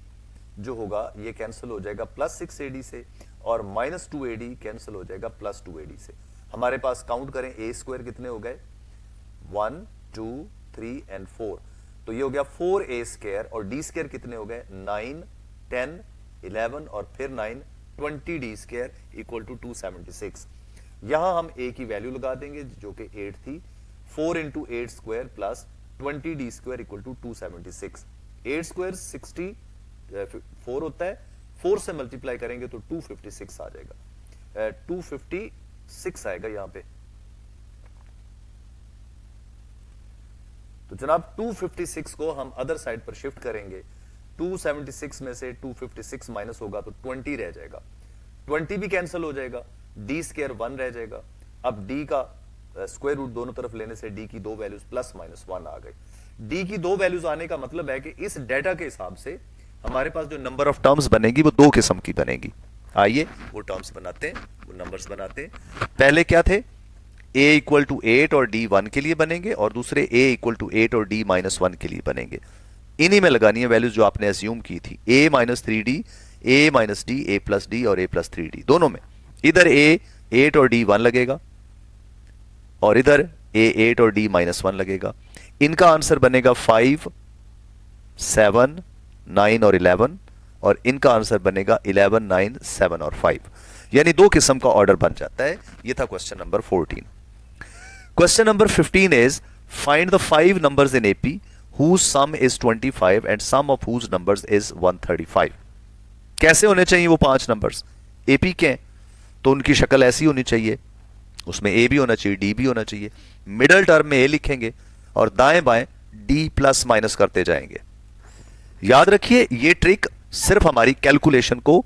जो होगा ये कैंसिल हो जाएगा प्लस 6ad से, और माइनस 2ad कैंसिल हो जाएगा प्लस 2ad से। हमारे पास काउंट करें a स्क्वायर कितने हो गए, 1 2 3 एंड 4, तो ये हो गया 4a स्क्वायर, और d स्क्वायर कितने हो गए 9 10 11 और फिर 9 20d स्क्वायर इक्वल टू 276। यहां हम a की वैल्यू लगा देंगे जो कि 8 थी। 4 into 8 square plus 20d square equal to 276। 8 square 64 होता है, 4 से मल्टीप्लाई करेंगे तो 256 आ जाएगा, 256 आएगा यहां पे। तो जनाब 256 को हम अदर साइड पर शिफ्ट करेंगे, 276 में से 256 माइनस होगा तो 20 रह जाएगा, 20 भी कैंसिल हो जाएगा, d स्क्वायर 1 रह जाएगा। अब d का स्क्वायर रूट दोनों तरफ लेने से d की 2 वैल्यूज प्लस माइनस 1 आ गई। d की 2 वैल्यूज आने का मतलब है कि इस डेटा के हिसाब से हमारे पास जो नंबर ऑफ टर्म्स बनेगी वो 2 किस्म की बनेगी। आइए वो टर्म्स बनाते हैं, वो नंबर्स बनाते हैं। पहले क्या थे, a इक्वल टू 8 और d 1 के लिए बनेंगे, और दूसरे a इक्वल टू 8 और d माइनस 1 के लिए बनेंगे। इन्हीं में लगानी है वैल्यूज जो आपने एज्यूम की थी, a minus 3d, a minus d, a plus d और a प्लस 3d, दोनों में। इधर a 8 और d 1 लगेगा, और इधर a 8 और d माइनस 1 लगेगा। इनका आंसर बनेगा 5 7 9 और 11, और इनका आंसर बनेगा 11 9 7 और 5, यानी 2 किस्म का ऑर्डर बन जाता है। ये था question number 14। Question number 15 is find the 5 numbers in AP whose sum is 25 and sum of whose numbers is 135। कैसे होने चाहिए वो 5 नंबर्स? एपी के हैं तो उनकी शक्ल ऐसी होनी चाहिए, उसमें ए भी होना चाहिए, डी भी होना चाहिए। मिडल टर्म में ए लिखेंगे और दाएं बाएं डी प्लस माइनस करते जाएंगे। याद रखिए ये ट्रिक सिर्फ हमारी कैलकुलेशन को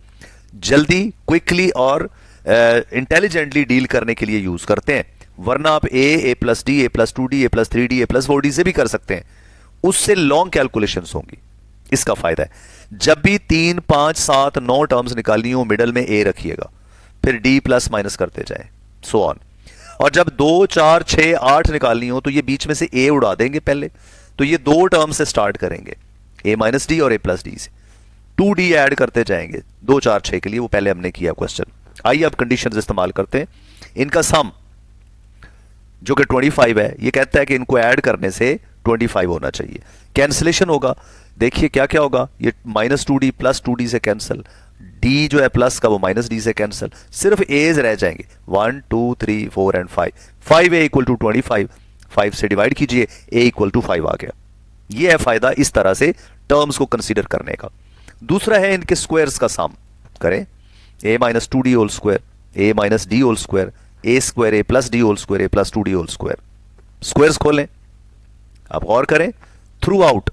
जल्दी, क्विकली और इंटेलिजेंटली डील करने के लिए यूज करते हैं, वरना आप ए प्लस डी, ए प्लस 2d, ए प्लस 3d, ए प्लस 4d से भी कर सकते हैं, उससे लॉन्ग कैलकुलेशंस होंगी। इसका फायदा है जब भी 3 5 7 9 टर्म्स निकालनी हो मिडल में ए रखिएगा, फिर डी प्लस माइनस करते जाएं, सो ऑन। और जब 2 4 6 8 निकालनी हो तो ये बीच में से ए उड़ा देंगे पहले, तो ये 2 टर्म से स्टार्ट करेंगे, ए माइनस डी और ए प्लस डी से। 2d ऐड करते जाएंगे 2 4 6 के लिए, वो पहले हमने किया क्वेश्चन। आइए अब कंडीशंस इस्तेमाल करते हैं। इनका सम जो कि 25 है, ये कहता है कि इनको ऐड करने से 25 होना चाहिए। कैंसिलेशन होगा, देखिए क्या क्या होगा, ये -2d प्लस 2d से कैंसिल, d जो है प्लस का वो -d से कैंसिल, सिर्फ एज रह जाएंगे 1 2 3 4 एंड 5। 5a इक्वल टू 25, 5 से डिवाइड कीजिए, a इक्वल टू 5 आ गया। ये है फायदा इस तरह से टर्म्स को कंसीडर करने का। दूसरा है इनके स्क्वायर्स का सम करें, a minus 2d whole square, a minus d whole square, a square a plus d whole square, a plus 2d whole square. Squares खोलें, आप गौर करें, थ्रू आउट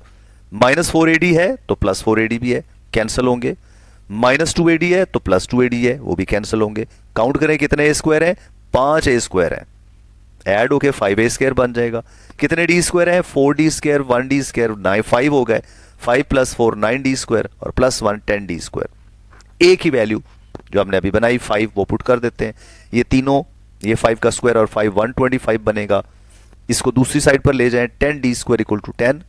-4ad है तो प्लस 4ad भी है, कैंसिल होंगे। -2ad है तो प्लस 2ad है, वो भी कैंसिल होंगे। काउंट करें कितने a स्क्वायर है, 5a स्क्वायर है, ऐड होके 5a स्क्वायर बन जाएगा। कितने d स्क्वायर है, 4d स्क्वायर, 1d स्क्वायर, 9 5 हो गए, 5 प्लस 4 9d स्क्वायर और प्लस 1 10d स्क्वायर। a की वैल्यू जो हमने अभी बनाई 5 वो पुट कर देते हैं, ये तीनों, ये 5 का स्क्वायर और 5 125 बनेगा। इसको दूसरी साइड पर ले जाएं, 10d square equal to 10,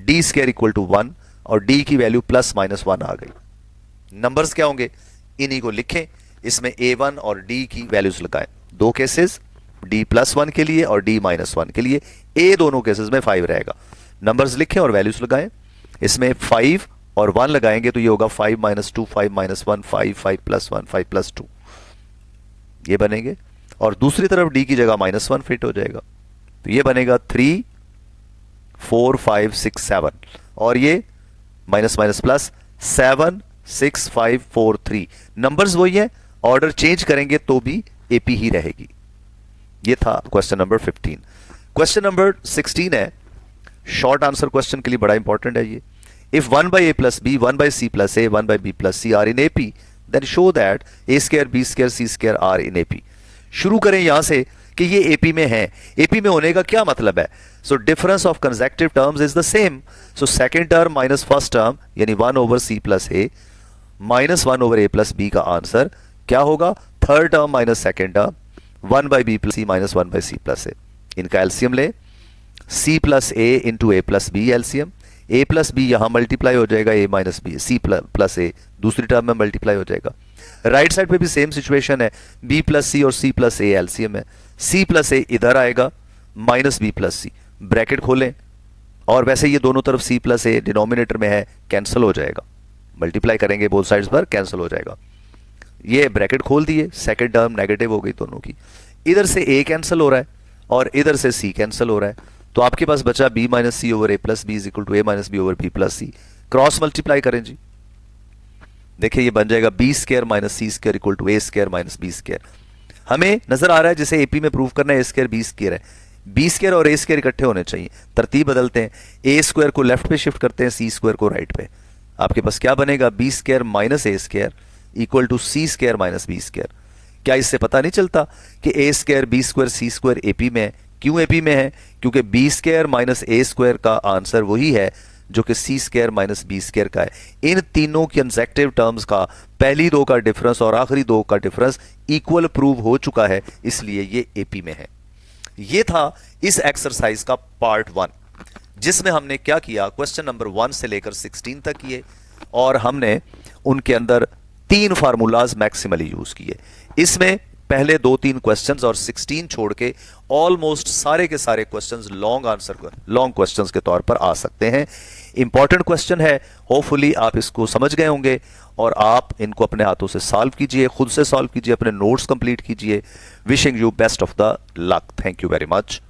d square equal to 1 और d की वैल्यू प्लस माइनस 1 आ गई। नंबर्स क्या होंगे, इन्हीं को लिखें, इसमें a1 और d की वैल्यूज लगाएं। दो केसेस, d प्लस 1 के लिए और d माइनस 1 के लिए, a दोनों केसेस में 5 रहेगा। नंबर्स लिखें और वैल्यूज लगाएं। इसमें 5 और 1 लगाएंगे तो ये होगा 5 माइनस 2 5 माइनस 1 5 5 प्लस 1 5 प्लस 2, ये बनेंगे। और दूसरी तरफ d की जगह -1 फिट हो जाएगा, तो ये बनेगा 3 4 5 6 7 और ये माइनस माइनस प्लस 7 6 5 4 3। नंबर्स वही है, ऑर्डर चेंज करेंगे तो भी एपी ही रहेगी। ये था क्वेश्चन नंबर 15। क्वेश्चन नंबर 16 है, शॉर्ट आंसर क्वेश्चन के लिए बड़ा इंपॉर्टेंट है ये। If 1 by a plus b 1 by c plus a 1 by b plus c are in AP, then show that a square b square c square are in AP। शुरू करें यहां से कि ये एपी में है। एपी में होने का क्या मतलब है, so difference of consecutive terms is the same. So second term minus first term यानी 1 over c plus a minus 1 over a plus b का आंसर क्या होगा, third term minus second term 1 by b plus c minus 1 by c plus a। इनका LCM ले, c plus a into a plus b LCM, a plus b यहां multiply हो जाएगा a minus b, c plus a दूसरी term में multiply हो जाएगा। Right side पे भी सेम सिचुएशन है, b प्लस c और c प्लस a एलसीएम है, c प्लस a इधर आएगा minus b plus c, bracket खोलें और वैसे ये दोनों तरफ c प्लस a डिनोमिनेटर में है, कैंसिल हो जाएगा, मल्टीप्लाई करेंगे बोथ साइड्स पर, कैंसिल हो जाएगा। ये ब्रैकेट खोल दिए, सेकंड टर्म नेगेटिव हो गई दोनों की, इधर से a कैंसिल हो रहा है और इधर से c कैंसिल हो रहा है, तो आपके पास बचा b minus c over a plus b is equal to a minus b over b plus c. Cross multiply करें जी, देखिए ये बन जाएगा b square minus c square equal to a square minus b square. हमें नजर आ रहा है जैसे एपी में प्रूव करना है a स्क्वायर b स्क्वायर है, b स्क्वायर और a स्क्वायर इकट्ठे होने चाहिए, तरतीब बदलते हैं, a स्क्वायर को लेफ्ट पे शिफ्ट करते हैं, c स्क्वायर को राइट पे। आपके पास क्या बनेगा, b square minus a square equal to c square minus b square. क्या इससे पता नहीं चलता कि a square b square c square AP में है? क्यों एपी में है? क्योंकि b square minus a square का आंसर वही है जो कि c स्क्वायर माइनस b स्क्वायर का है। इन तीनों कंसेक्यूटिव टर्म्स का पहली दो का डिफरेंस और आखिरी दो का डिफरेंस इक्वल प्रूव हो चुका है, इसलिए ये एपी में है। ये था इस एक्सरसाइज का पार्ट 1, जिसमें हमने क्या किया, क्वेश्चन नंबर 1 से लेकर 16 तक किए और हमने उनके अंदर 3 फार्मूलाज मैक्सिमली यूज किए। इसमें पहले 2-3 क्वेश्चंस और 16 छोड़ के ऑलमोस्ट सारे के सारे क्वेश्चंस लॉन्ग क्वेश्चंस के तौर पर आ सकते हैं। इंपॉर्टेंट क्वेश्चन है, होपफुली आप इसको समझ गए होंगे और आप इनको अपने हाथों से सॉल्व कीजिए, खुद से सॉल्व कीजिए, अपने नोट्स कंप्लीट कीजिए। Wishing you best of the luck. Thank you very much.